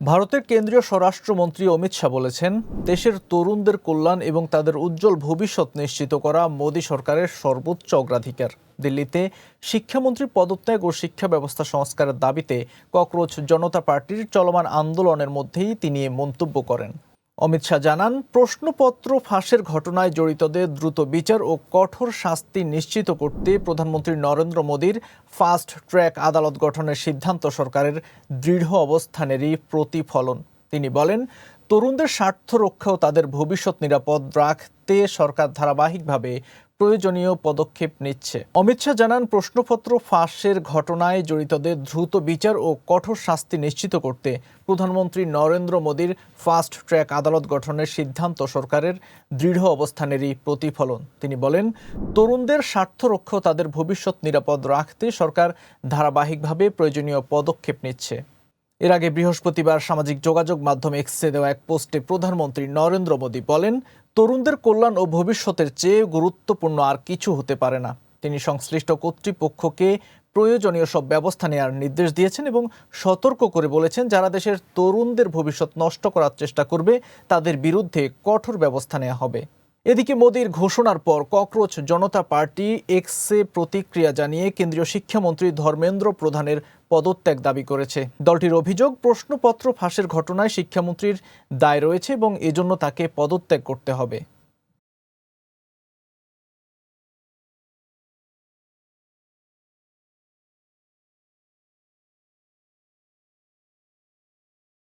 ভারতের কেন্দ্রীয় স্বরাষ্ট্রমন্ত্রী অমিত শাহ বলেছেন, দেশের তরুণদের কল্যাণ এবং তাদের উজ্জ্বল ভবিষ্যৎ নিশ্চিত করা মোদী সরকারের সর্বোচ্চ অগ্রাধিকার। দিল্লিতে শিক্ষামন্ত্রীর পদত্যাগ ও শিক্ষা ব্যবস্থা সংস্কারের দাবিতে ককরোচ জনতা পার্টির চলমান আন্দোলনের মধ্যেই তিনি এ মন্তব্য করেন। অমিত শাহ জানান, প্রশ্নপত্র ফাঁসের ঘটনায় জড়িতদের দ্রুত বিচার ও কঠোর শাস্তি নিশ্চিত করতে প্রধানমন্ত্রী নরেন্দ্র মোদীর ফাস্ট ট্র্যাক আদালত গঠনের সিদ্ধান্ত সরকারের দৃঢ় অবস্থানেরই প্রতিফলন। তিনি বলেন, তরুণদের স্বার্থ রক্ষা ও তাদের ভবিষ্যৎ নিরাপদ রাখতে সরকার ধারাবাহিকভাবে প্রয়োজনীয় পদক্ষেপ নিচ্ছে। অমিত শাহ জানান, প্রশ্নপত্র ফাঁসের ঘটনায় জড়িতদের দ্রুত বিচার ও কঠোর শাস্তি নিশ্চিত করতে প্রধানমন্ত্রী নরেন্দ্র মোদীর ফাস্ট ট্র্যাক আদালত গঠনের সিদ্ধান্ত সরকারের দৃঢ় অবস্থানেরই প্রতিফলন। তিনি বলেন, তরুণদের স্বার্থ রক্ষা ও তাদের ভবিষ্যৎ নিরাপদ রাখতে সরকার ধারাবাহিকভাবে প্রয়োজনীয় পদক্ষেপ নিচ্ছে। এর আগে বৃহস্পতিবার সামাজিক যোগাযোগ মাধ্যম এক্সে দেওয়া এক পোস্টে প্রধানমন্ত্রী নরেন্দ্র মোদী বলেন, তরুণদের কল্যাণ ও ভবিষ্যতের চেয়ে গুরুত্বপূর্ণ আর কিছু হতে পারে না। তিনি সংশ্লিষ্ট কর্তৃপক্ষকে প্রয়োজনীয় সব ব্যবস্থা নেওয়ার নির্দেশ দিয়েছেন এবং সতর্ক করে বলেছেন, যারা দেশের তরুণদের ভবিষ্যৎ নষ্ট করার চেষ্টা করবে তাদের বিরুদ্ধে কঠোর ব্যবস্থা নেওয়া হবে। এদিকে মোদীর ঘোষণার পর ককরোচ জনতা পার্টি এক্সে প্রতিক্রিয়া জানিয়ে কেন্দ্রীয় শিক্ষামন্ত্রী ধর্মেন্দ্র প্রধানের পদত্যাগ দাবি করেছে। দলটির অভিযোগ, প্রশ্নপত্র ফাঁসের ঘটনায় শিক্ষামন্ত্রীর দায় রয়েছে এবং এজন্য তাকে পদত্যাগ করতে হবে।